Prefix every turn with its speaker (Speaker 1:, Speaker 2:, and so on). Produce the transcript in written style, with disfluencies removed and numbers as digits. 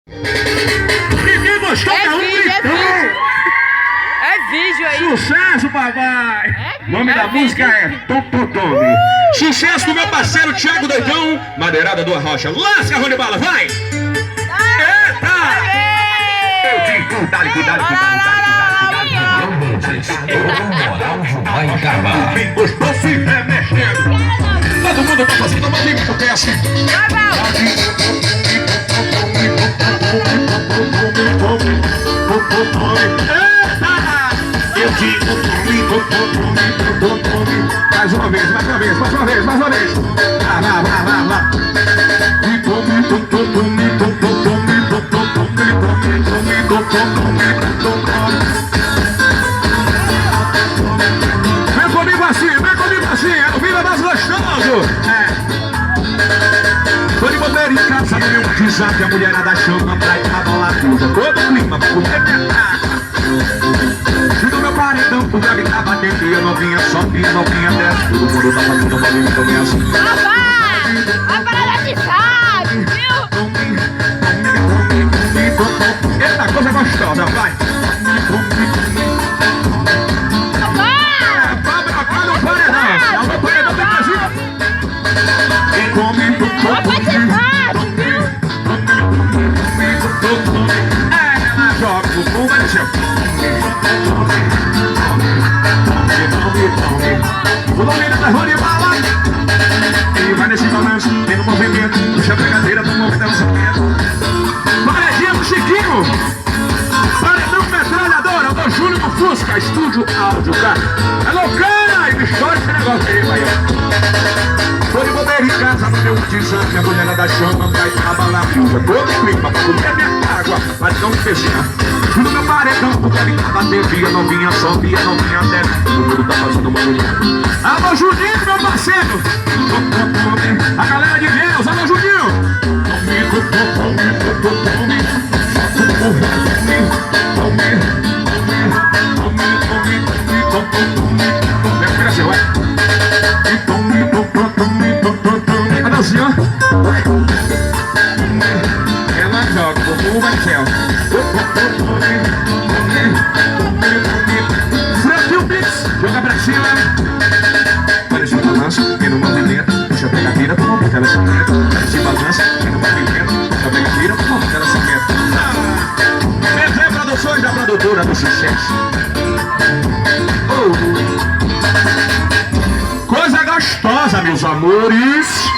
Speaker 1: Ninguém gostou da
Speaker 2: É vídeo aí.
Speaker 1: Sucesso, papai! O nome da música é Tototone. Sucesso do meu parceiro Thiago Doidão, Madeirada do Arrocha. Lasca, Rony Bala, vai! Eita! Eu digo, dá-lhe, cuidado.
Speaker 3: Moral de Maicaba.
Speaker 1: Quem gostou se remexendo. Todo mundo tá fazendo movimento, que é assim. Eu digo mais uma vez. Lá. Vem comigo assim, é o Vila mais gostoso. Tô de bobeira em casa, no meu WhatsApp, a mulherada chama pra ir pra bola tudo. Todo clima, porque minha casa. No meu paredão, o grave tá batendo e a novinha sobe, novinha desce. Todo mundo tá fazendo movimento, eu assim.
Speaker 2: A parada de sabe, viu?
Speaker 1: Eita, coisa gostosa, vai. Pra brocar no paredão. No paredão tem Brasil. Quem come, ela joga o bumbum, vai descer. O nome da Rony Bala. Ele vai nesse balanço, vem no movimento. Puxa a brigadeira do movimento lançamento. Paredinha do Chiquinho. Paredão metralhadora, o Júlio do Fusca. Estúdio áudio, cara. É loucura! E história esse negócio aí, vai. Tô de bobeira em casa, no meu WhatsApp, a mulherada chama pra ir pra balada. Todo clima, pra comer minha água, mas não fechar. No meu paredão, o grave tá batendo e a novinha sobe, a novinha desce. Todo mundo tá fazendo movimento. Alô, Juninho, meu parceiro! A galera de Deus, alô, Juninho! Olha assim, ó. Ela joga o bumbum, vai no céu. Franquinho Blitz, joga pra cima. Olha esse balanço, vem no movimento. Puxa a pegadeira, toma um lançamento. Olha esse balanço, vem no movimento. Puxa a pegadeira, toma um lançamento. PV Produções, da produtora do sucesso. Coisa gostosa, meus amores.